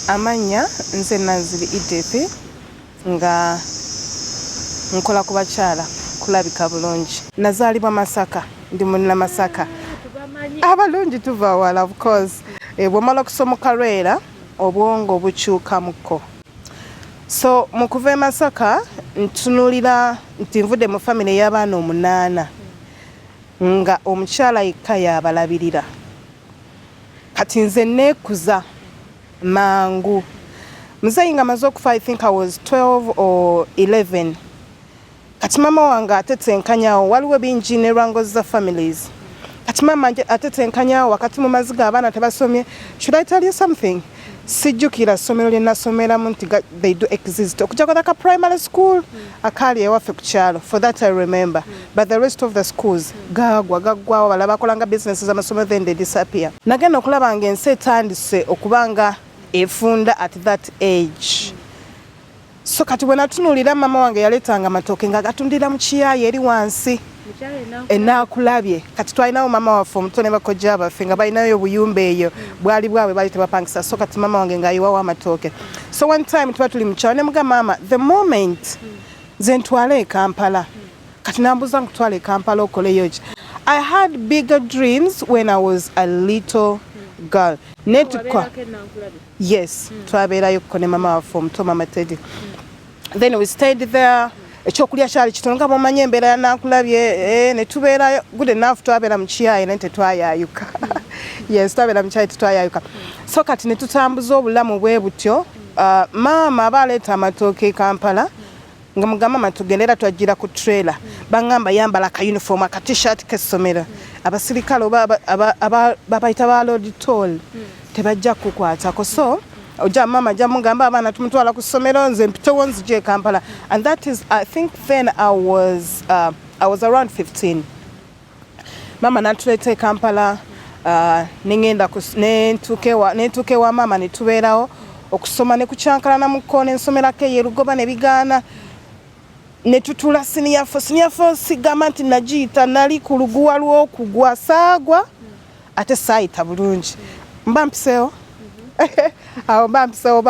Amanya nze Nanziri Edith nga nkola ku bakyala kulabika bulungi. Nazaalibwa Masaka, ndi munna Masaka. Abalungi tuva wala of course. Bw'omala okusoma Karwera obwongo bukyukamuko. So mu kuva e Masaka ntunulira nti nvudde mu family y'abaana 8 nga omukyala yekka yabalabirira. Kati nze neekuza mangu. Muzeyi nga maze okufa, I think I was 12 or 11. Kati mama wange atetenkanyawo waliwo bingi ne rangozi za families. Kati mama atetenkanyawo wakati mu maziga abaana tebasomye. Should I tell you something? Sijjukira ssomero lye nasomeramu nti they do exist. Okujja ka primary school akali ewaffe ku kyalo. For that I remember. But the rest of the schools gaggwawo balaba bakolanga business z'amasomero then they disappear. Nagenda okulaba ng'ensi etandise okubanga efunda at that age. So kati bwe natunuulira mama wange yaleetanga amatooke nga gatundira mu kiyaayi eri wansi. Enaakulabye kati twalinawo mama waffe omuto ne bakojja baffe nga balinayo obuyumba eyo bwali bwabwe bali tebapangisa. So kati mama wange ng'ayiwawo amatooke. So one time tuba tuli mu kyalo ne muga mama the moment nze ntwale e Kampala kati nambuza nkutwale e Kampala okoleyo ki. I had bigger dreams when I was a little girl. Yes, twabeerayo ko ne mama waffe omuto mama Teddy. Then we stayed there. Ekyokulya kyali kitono nga bw'omanyi embeera ya Naakulabye ne tubeerayo good enough twabeera mu kiyaayi naye tetwayayuka. Yes, twabeera mu kiyaayi tetwayayuka. So kati ne tutambuza obulamu bwe butyo. Maama aba aleeta amatooke e Kampala nga mugamba mama tugendera twajjira ku trailer. Bangamba yambala ka uniform aka t-shirt k'essomero. Abasirikale oba babayita ba Lord Toll tebajja kukwatako. So oja mama jamugamba abaana tumutwala ku ssomero nze mpitewo nzije e Kampala. And that is, I think then I was around 15. Mama natuleeta e Kampala nengenda nentuuka ewa mama ne tubeerawo okusoma ne kucyankalana mu kkoona ensomerako eyo Lugoba ne bigaana ne tutula senior four sigamba nti nagiyita nali ku luguwa lw'okugwa saagwa ate saayita bulungi mba mpiseewo awo mba mpiseewo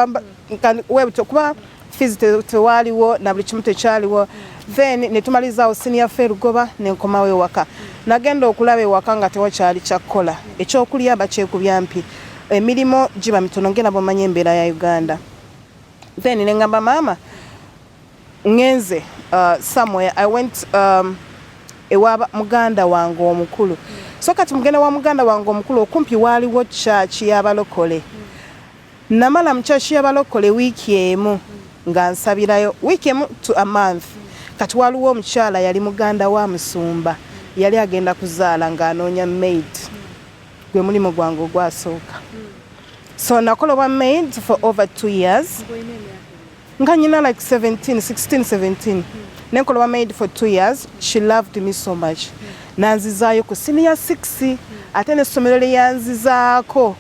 webuto kuba fees tewaaliwo na buli kimu tekyaliwo. Then ne tumalizaawo senior fair Lugoba ne nkomawo ewaka. Nagenda okulaba ewaka nga tewakyali kyakkola. Ekyokulya bakyekubya mpi. Emirimu giba mitono ngenda bw'omanyi embeera ya Uganda. Then ne ngamba mama ngenze somewhere. I went ewa muganda wange omukulu. So kati mugenda wa muganda wange omukulu okumpi waaliwo church y'abalokole. Namala mu church y'abalokole wiiki emu nga nsabirayo wiiki emu to a month. Kati waliwo omukyala yali muganda wa Musumba yali agenda kuzaala ng'anoonya maid. Gwe mulimu gwange ogwasooka. So nakola wa maid for over 2 years. Nga nyina like 16-17. Nenkola wa maid for 2 years. She loved me so much. Nanzizaayo ku senior 6 ate n'essomero lye yanzizaako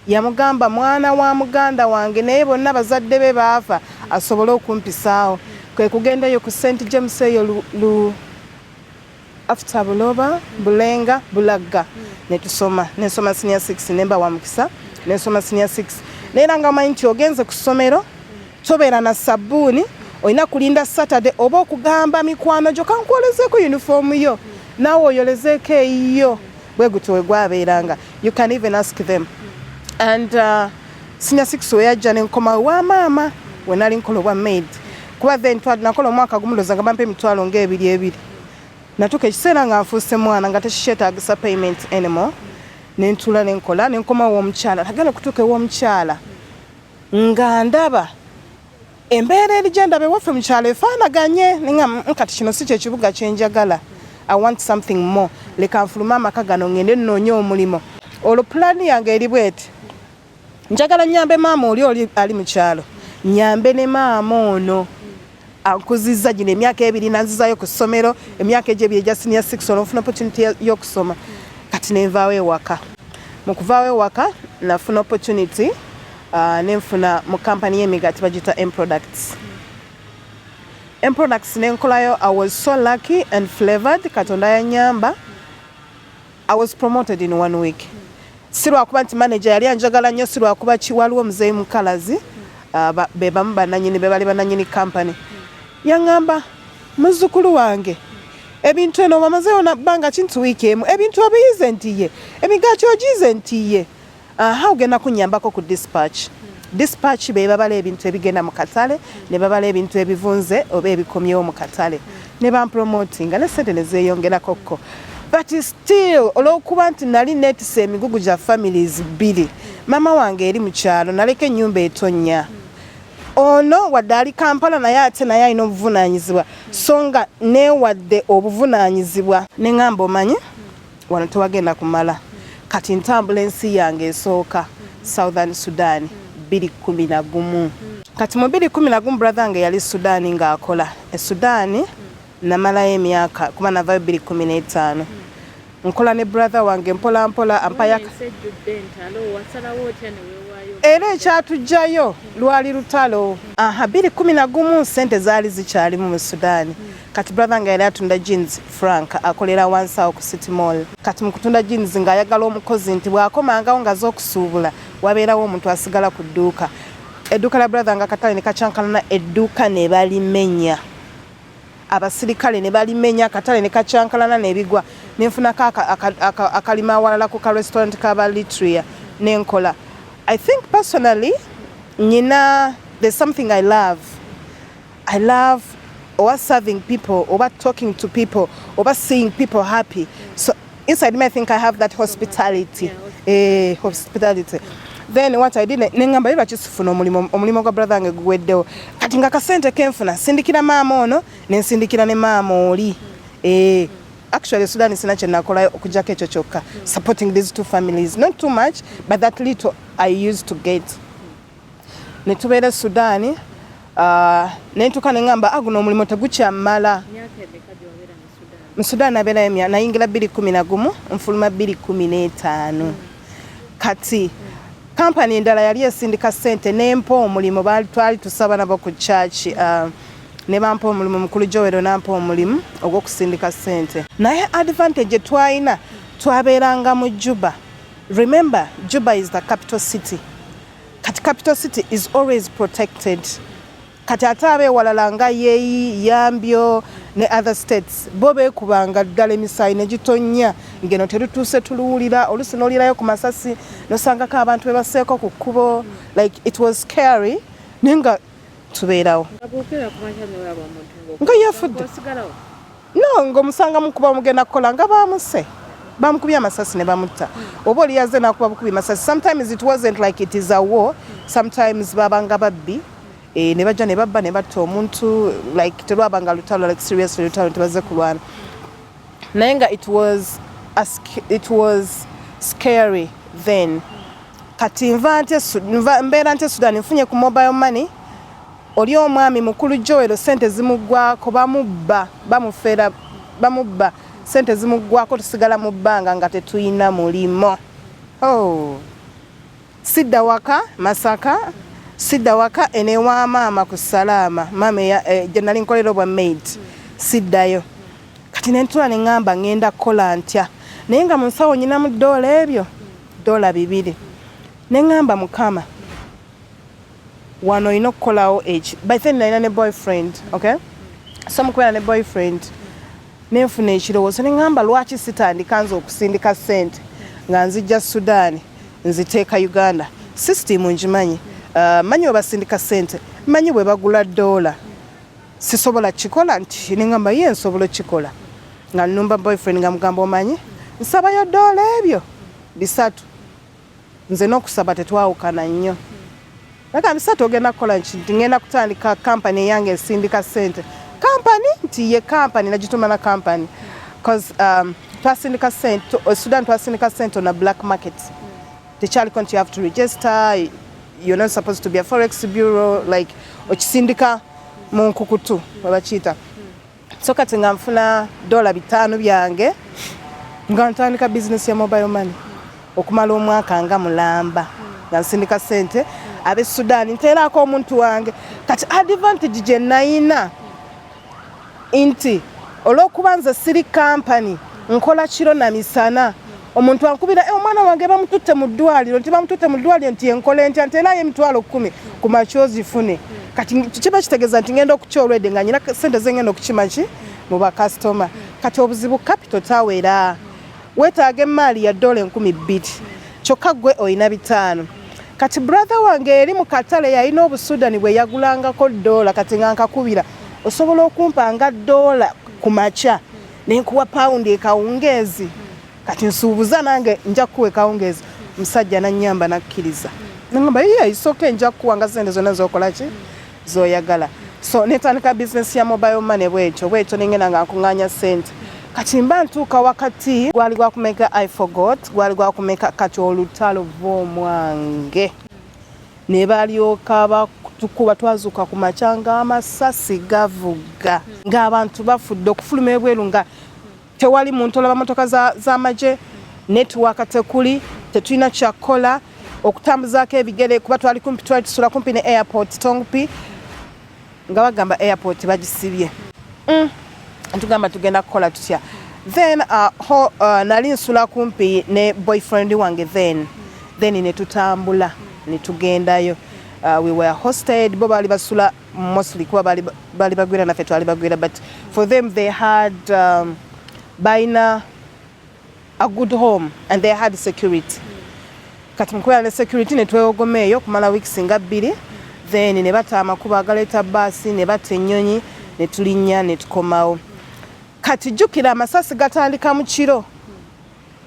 yamugamba mwana wa muganda wange naye bonna bazadde be baafa asobole okumpisaawo. Kwe kugendayo ku St. James eyo after Buloba, Bulenga, Bulaga. Netusoma senior 6 nemba wa mukisa. Nesoma senior 6. Neera nga omanyi nti ogenze ku ssomero tobeera na sabbuuni olina kulinda Saturday oba okugamba mikwano gyo kankwolezeko uniform yo naawe oyolezeeko eyiyo bwe gutyo we gwabeeranga. You can even ask them. And senior 6 we yajja ne nkoma wa maama we nali nkola obwa maid. Kuba then nakola omwaka gumu ndowooza nga bampa emitwalo ng'ebiri. Natuuka ekiseera nga nfuuse mwana nga tekikyetaagisa payment anymore. Ne ntula ne nkola ne nkomawo omukyala. Nagenda okutuuka ew'omukyala nga ndaba embeera eri gye ndaba ewaffe mu kyalo efaanaganye nga kati kino si kyekibuga kye njagala. I want something more. Leka nfuluma amaka gano ngende nnoonye omulimu. Olwo pulaani yange eri bweti. Njagala nyambe maama oli ali mu kyalo. Nyambe ne maama ono. Ankuzizza gino emyaka 2 nanzizaayo ku ssomero. Emyaka egyo 2 egya senior 6 olw'ofuna opportunity y'okusoma. Kati nenvaawo ewaka. Mu kuvaawo ewaka nafuna opportunity nenfuna mu kampani y'emigaati bagita M-Products. M-Products nenkolayo. I was so lucky and flavored. Katonda yanyamba. I was promoted in 1 week. sirwa kuba nti manager yali anjagala nnyo sirwa kuba waliwo muzeeyi mukalazi be bamu bannannyini be bali bannannyini company yaŋŋamba muzzukulu wange ebintu eno bamazeewo nabbanga kintu wiiki emu ebintu obiyize ntiye emigaati ogiyize ntiye ogenda kunnyambako ku dispatch be babala ebintu ebigenda mu katale ne babala ebintu ebivunze oba ebikomyewo mu katale ne bampromotinga ne ssente ne zeeyongerakokko but still olw'okuba nti nali neetisa emigugu gya families 2 mama wange eri mu kyalo naleka ennyumba etonnya ono wadde ali Kampala naye ate naye alina obuvunaanyizibwa so nga neewadde obuvunaanyizibwa ne ŋŋamba omanyi wano tewagenda kumala kati ntambula ensi yange esooka Southern Sudan 2011 kati mu 2011 brother wange yali Sudan ng'akola Sudan namalayo emyaka kuba navayo 2015 nkola ne brother wange mpola mpola ampaya era ekyatujjayo lwali lutalo 2011 sente zaali zikyalimu mu Sudan kati brother wange yali atunda jeans Frank akolera wansi awo ku City Mall kati mu kutunda jeans ng'ayagala omukozi nti bw'akomangawo nga z'okusuubula wabeerawo omuntu asigala ku dduuka edduuka la brother nga katale ne kacyankalana edduuka ne balimenya abasirikale ne balimenya katale ne kacyankalana nebigwa nenfunako akalima awalala ku ka restaurant kaba Litria nenkola I think personally there's something I love or serving people or talking to people or seeing people happy so inside me I think I have that hospitality hospitality then what I did nengamba lwa kisufuna omulimo gwa brother wange guweddewo kati nga kasente kenfuna sindikira maama ono nensindikira ne maama oli actually Sudan sina kye nakola okujjako ekyo kyokka supporting these 2 families not too much but that little I used to get ne tubeera Sudan nentuka nengamba guno omulimu tegukyamala mu Sudan nabeerayo nayingira 2011 nfuluma 2015 kati kampani endala yali esindika ssente nempa omulimu twali tusaba nabo ku church ne bampa omulimu mukulu Joel nampa omulimu ogw'okusindika ssente naye advantage twalina twabeeranga mu Juba. Remember Juba is the capital city kati capital city is always protected kati ate abeewalala nga Yeeyi Yambyo ne other states bo beekubanga ddala emisaayi ne gitonnya ngeno terutuuse tuluwulira oluusi n'olirayo ku masasi nosangako abantu be baseeko ku kkubo like it was scary naye nga tubeerawo nga yafudde no ng'omusanga mukuba mugenda kukola nga baamuse bamukubye amasasi ne bamutta oba oli yaze nakuba bukubi masasi sometimes it wasn't like it is a war sometimes babanga babbi ne bajja ne babba ne batta omuntu like terwabanga lutalo like seriously lutalo tebaze kulwana naye nga it was scary then kati mbeera nte Sudan nfunye ku mobile money oli omwami mukulu Joel sente zimuggwako bamufera bamubba sente zimuggwako tusigala mu bbanga nga tetuyina mulimo sidda waka Masaka sidda waka enewa maama ku Salama maama gye nali nkolera obwa maid siddayo kati nentula ne ŋŋamba ŋŋenda kukola ntya naye nga mu nsawo nyinamu $2 ne ŋŋamba Mukama wano olina okukolawo eki by then nalina ne boyfriend okay so mukubeera ne boyfriend nenfuna ekirowoozo ne ŋŋamba lwaki sitandika nze okusindika ssente nga nzijja Sudan nziteeka Uganda system ngimanyi manyi obasindika ssente manyi bwe bagula $, sisobola kikola nti ne ŋŋamba ye nsobola okikola nga nnumba boyfriend nga mugamba omanyi nsabayo $, ebyo 3 nze n'okusaba tetwawukana nnyo Laka bisatu ogenda kukola nti ngenda kutandika company yange esindika ssente company nti ye company nagituma na company because twasindika ssente Sudan twasindika ssente on a black market tekyali konti you have to register you're not supposed to be a forex bureau like okisindika mu nkukutu babakiyita so kati nga nfuna $5 byange nga ntandika business ya mobile money okumala omwaka nga mulamba nga nsindika ssente abe Sudan nteerako omuntu wange kati advantage gye nayina nti olw'okuba nze siri company nkola kiro na misana omuntu ankubira omwana wange bamututte mu ddwaliro nti bamututte mu ddwaliro nti enkola entya nti era emitwalo 10 ku makyozi fune kati kiba kitegeeza nti ngenda okukyolwedde nga nyina sente zengenda okukimaki mu bakasitoma kati obuzibu capital tawera weetaaga emaali ya $2,000 kyokka gwe oyina 5 kati brother wange eri mu katale yalina obusudani bwe yagulangako $, kati nga nkakubira osobola okumpanga $, ku makya nenkuwa paundi ekawungeezi kati nsuubuza nange nja kuwa ekawungeezi musajja nanyamba nakkiriza nangamba isoke nja kuwanga sente zonna zokola ki zoyagala so netandika business ya mobile money bwekyo nengenda nga nkuŋŋaanya sente kati mba ntuuka wakati gwali gwakumeka I forgot gwali gwakumeka kati olutalo v'omwange ne balyoka batukuba twazuuka ku makyanga amasasi gavuga ng'abantu bafudde okufuluma ebweru nga tewali muntu olaba motoka z'amagye network tekuli tetulina kyakola okutambuzaako ebigere kuba twali kumpi twali tusula kumpi ne airport Tongupi nga bagamba airport bagisibye ntugamba tugenda kukola tutya then nali nsula kumpi ne boyfriend wange then netutambula netugendayo we were hosted bo bali basula mostly kuba bali bagwira naffe twali bagwira but for them they had baina a good home and they had security kati mukubera ne security netwewogomeeyo kumala weeks nga 2 then ne bata amakuba agaleeta baasi ne bata ennyonyi netulinnya netukomawo kati jjukira amasasi gatandika mu kiro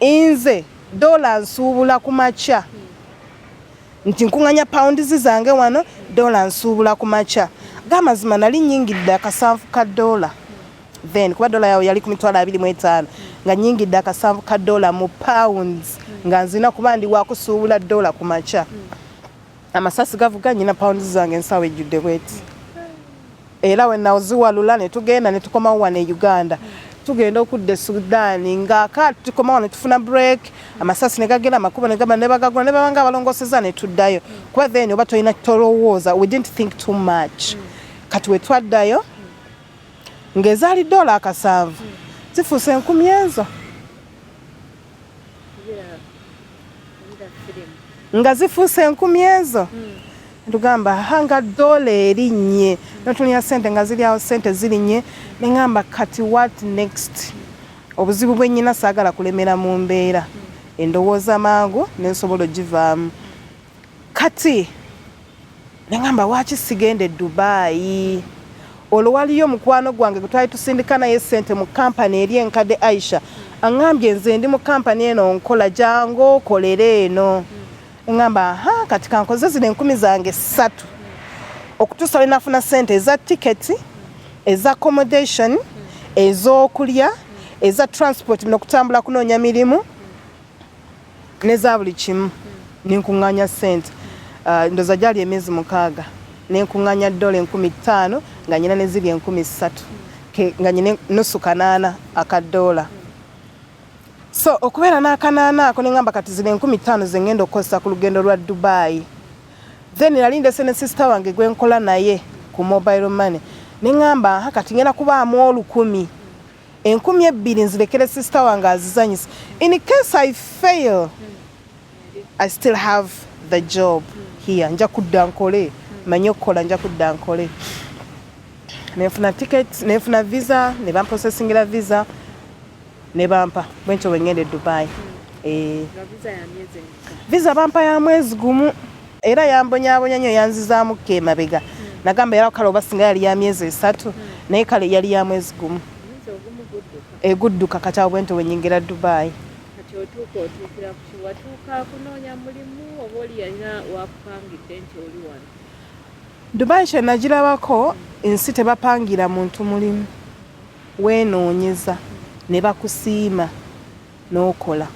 nze $, nsuubula ku makya nti nkuŋŋanya pounds zange wano $, nsuubula ku makya gamazima nali nnyingidde akasanvu ka $, then kuba $, yawe yali ku $25 nga nnyingidde akasanvu ka $, mu pounds nga nzina kuba ndi wakusuubula $, ku makya amasasi gavuga nyina pounds zange ensawo ejjudde bweti era we naziwalula netugenda netukomawo wano e Uganda tugenda okudde Sudan nga tukomawo netufuna break amasasi negagenda amakubo negaba nebagagula nebabanga abalongoseza netuddayo kuba then oba tolina tolowooza we didn't think too much kati we twaddayo ng'ezaali $, akasanvu zifuuse 10,000 ezo nga zifuuse 10,000 ezo ntugamba hanga $, erinnye notulina sente nga ziri awo sente zirinnye neŋŋamba kati what next obuzibu bwe nnyina saagala kulemera mu mbeera endowooza mangu nensobola ogivaamu kati neŋŋamba waaki sigende Dubai olwo waliyo mukwano gwange gwe twali tusindika naye sente mu kampani eri enkadde Aisha aŋŋambye nze ndi mu kampani eno nkola jangu okolere eno ngamba kati kankoze zino 10,000 zange 3 okutuusa lwe nafuna sente eza tiketi eza accommodation ez'okulya eza transport n'okutambula kunoonya mirimu n'eza buli kimu nenkuŋŋaanya sente ndoza gyali emyezi 6 nenkuŋŋaanya $5,000 nga nyina ne ziri 3,000 nga nyina nusu kanaana aka $. So okubeera n'akanaana ako neŋŋamba kati ziri 5,000 ze ngenda okukozesa ku lugendo lwa Dubai then nali ndese ne sister wange gwe nkola naye ku mobile money neŋŋamba kati ngenda kubaamu 10,000 2,000 nzirekere sister wange azizanyisa in case I fail I still have the job here nja kudda nkole manyi okukola nja kudda nkole nefuna ticket nefuna visa ne bamposesingira visa ne bampa bwentyo wengende Dubai visa bampa ya mwezi gumu era yambonyabonya nnyo yanzizaamu kemabega nagamba era kale obasinga yali ya myezi 3 naye kale yali ya mwezi gumu egudduka kati awo bwentyo wenyingira Dubai kati otuukira watuuka kunoonya mulimu oba oli yalina wakupangidde nti oli wano Dubai kye nagirabako ensi tebapangira muntu mulimu weenoonyeza ne bakusiima n'okola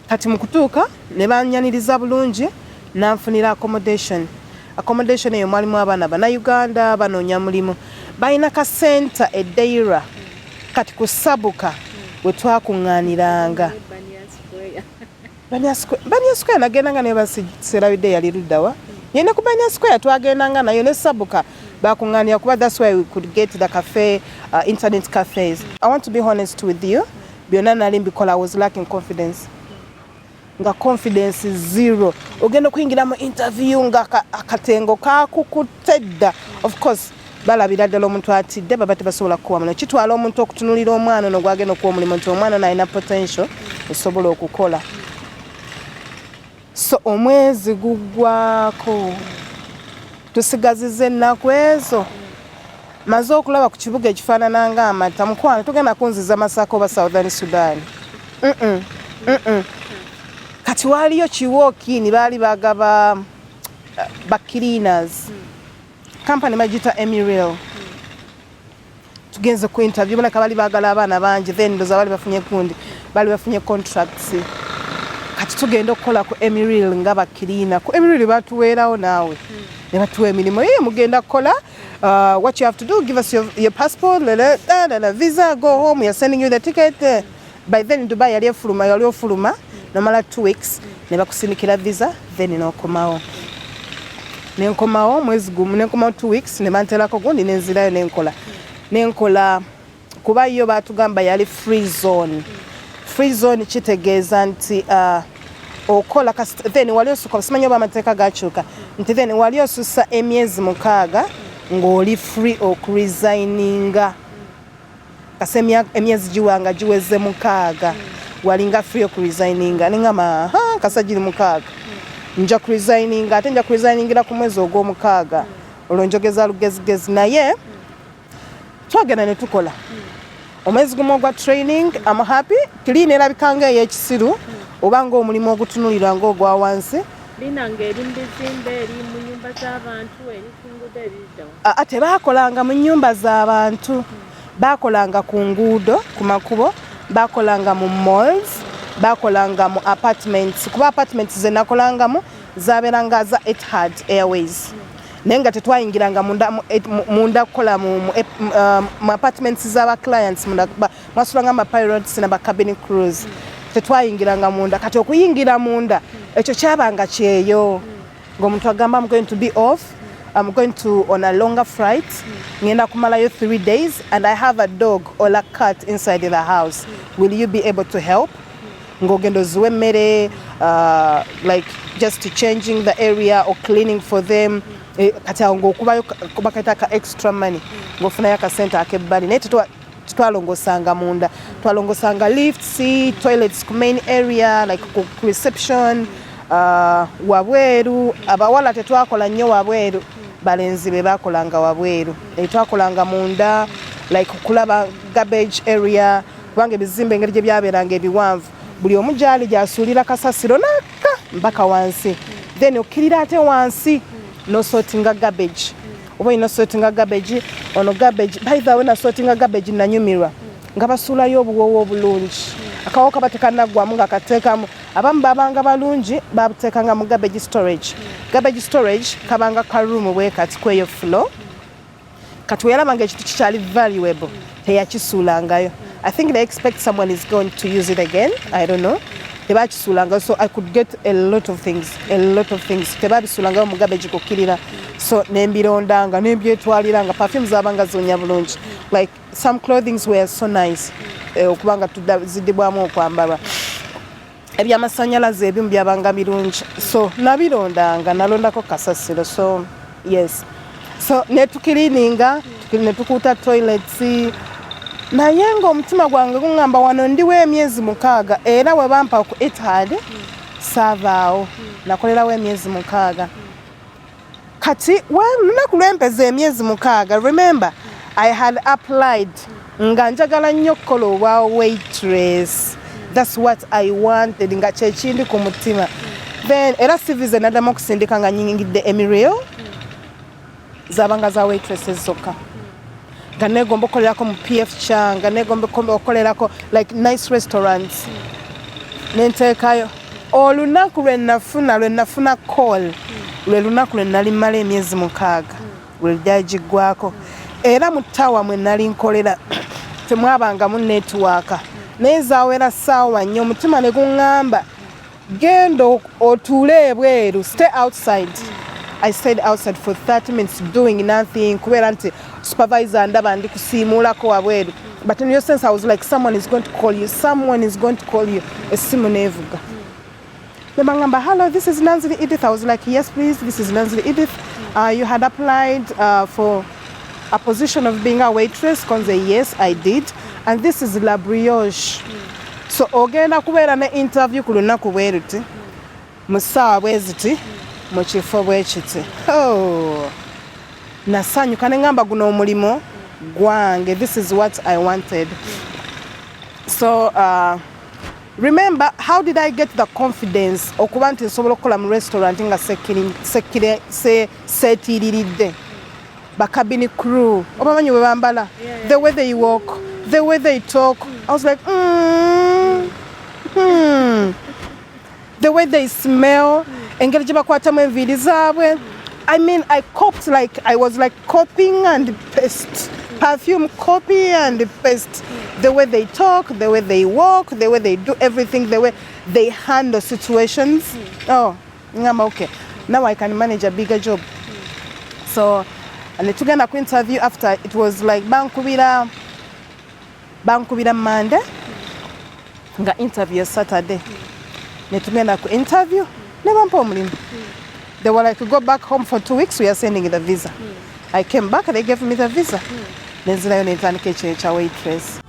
kati mu kutuuka ne banyaniriza bulungi nanfunira accommodation eyo mwalimu abaana Bannayuganda banoonya mulimu balina ka center e Deira kati ku Sabuka we twakuŋŋaaniranga Bania Square nagendanga naye baserabidde yali luddawa yene ku Bania Square twagendanga nayo ne Sabuka bakuŋŋaanira kuba that's why we could get the cafe internet cafes. I want to be honest with you byonna nali mbikola. I was lacking confidence. Nga confidence zero. Ogenda kuyingira mu interview nga akatengo kakukutte dda. Of course balabira ddala omuntu atidde baba tebasobola kukuwamu. Kitwala omuntu okutunulira omwana ono gwagenda okuwa omulimu nti omwana nalina potential esobola okukola. So omwezi guggwako tusigaziza ennaku ezo maze okulaba ku kibuga ekifaanana ng'amata mukwano tugenda kunziza Masaka oba Southern Sudan. Kati waliyo kiwookini baali bagaba cleaners company magita Emiril. Tugenze ku interview balaka bali bagala abaana bangi then ndoza bali bafunye kundi bali bafunye contracts. Kati tugenda okukola ku Emiril nga cleaner. Ku Emiril batuweerawo naawe ne batuwa emirimu mugenda kukola. What you have to do, give us your passport, visa, go home. We are sending you the ticket. By then in Dubai, yali ofuluma. Namala 2 weeks. Ne bakusindikira visa, then n'okomawo. Ne nkomawo mwezi gumu, ne nkomawo 2 weeks, ne banterako gundi ne nzirayo ne nkola. Ne nkola kuba yo batugamba yali free zone. Free zone kitegeeza nti okola then wali osuka simanyi oba amateeka gakyuka. Nti then wali osusa emyezi 6 ng'oli free okuresigninga kasemya emyezi giwanga giweze 6 walinga free okuresigninga ningama kasajiri 6 nja kuresigninga ate nja kuresigningira ku mwezi ogw'omukaaga olonjogeza lugezigezi naye twagenda ne tukola omwezi gumu ogwa training. I'm happy clean erabikanga ey'ekisiru obanga omulimu ogutunulira ng'ogwa wansi binanga eri mbizimbe eri mu nyumba z'abantu eri kunguudo ebiddawo. Ate baakolanga mu nnyumba z'abantu baakolanga ku nguudo ku makubo baakolanga mu malls baakolanga mu apartments kuba apartments ze nakolangamu zaaberanga za Etihad Airways naye nga tetwayingiranga munda kukola mu apartments z'aba clients mwasulanga amapirates n'aba cabin crews tetwayingiranga munda. Kati okuyingira munda ekyo kyabanga kyeyo ng'omuntu agamba I'm going to be off, I'm going to on a longer flight, ngenda kumalayo 3 days and I have a dog or a cat inside the house, will you be able to help? Ng'ogenda oziwa emmere like just changing the area or cleaning for them. Kati awo ng'okubayo kubakata ka extra money ng'ofunayo akasente ak'ebbali naye twalongosanga munda twalongosanga lifts toilets ku main area like ku reception wabweru abawala tetwakola nnyo wabweru balenzi be bakolanga wabweru twakolanga munda like kulaba garbage area kubanga ebizimbe engeri gye byabeeranga ebiwanvu buli omu gyali gyasuulira kasasiro naka mpaka wansi then okkirira ate wansi nosortinga garbage oba ino sortinga garbage ono garbage by the way na sortinga garbage nanyumirwa nga basuulayo obuwoowo obulungi akawooka batekanaggwamu nga kateekamu abamu babanga balungi babuteekanga mu garbage storage. Garbage storage kabanga ka room bwe kati kweyo floor kati weyalabanga ekintu kikyali valuable teyakisuulangayo. I think they expect someone is going to use it again. I don't know. Tebakisuulanga, so I could get a lot of things. Tebabisuulangayo mu garbage kukkirira. So nembirondanga nembyetwaliranga perfumes zabanga zonya bulungi. Like some clothings were so nice. Okubanga tudibwamu okwambala. Ebyamasanyalaze ebimu byabanga birungi. So nabirondanga nalondako kasasiro. So yes. So netukirininga netukuuta toilets naye ng'omutima gwange gungamba wano ndiwo emyezi 6 era we bampa ku Etihad saavaawo nakolerawo emyezi 6 kati lunaku lwempeza emyezi 6 remember I had applied nga njagala nnyo kukola obwa waitress. That's what I wanted nga kyekindi ku mutima. Then era civize naddamu okusindika nga nyingidde Emiril zabanga za waitresses zokka nga negomba okukolerako mu PF Chang nga negomba okukolerako like nice restaurants nenteekayo olunaku lwe nafuna call lwe lunaku lwe nali mmala emyezi 6 lwe lyagiggwako era mu ttawa mwe nali nkolera temwabangamu network naye zaawera ssaawa nnyo omutima ne guŋŋamba genda otuule ebweru stay outside I stayed outside for 30 minutes doing nothing. Kubera nti supervisor ndaba ndi kusimulako wabweru. But in your sense, I was like, someone is going to call you. Someone is going to call you. Esimu nevuga. Bangamba, hello, this is Nanzili Edith. I was like, yes, please, this is Nanzili Edith. You had applied for a position of being a waitress. Konze, yes, I did. And this is La Brioche. So, ogenda kubeera ne interview ku lunaku bweruti. Mu ssaawa bweziti. Mu kifo bwekiti. Oh. Nasanyuka ne ngamba guno omulimo gwange. This is what I wanted. So, remember, how did I get the confidence okuba nti nsobola okukola mu restaurant nga seetiiriridde? Bakabini crew, obamanyi bwe bambala, the way they walk, the way they talk. I was like, the way they smell, engeri gye bakwatamu enviiri zaabwe. I mean, I copied like I was like copying and paste. Perfume copy and paste. The way they talk, the way they walk, the way they do everything, the way they handle situations. Oh, okay. Now I can manage a bigger job. So, and tugenda ku interview after it was like bankubira Monday. Nga interview Saturday. Ne tugenda ku interview. Ne bampa omulimu. They were like, go back home for 2 weeks, we are sending you the visa. I came back, they gave me the visa. Nenzirayo ne ntandika ekyo ekya waitress.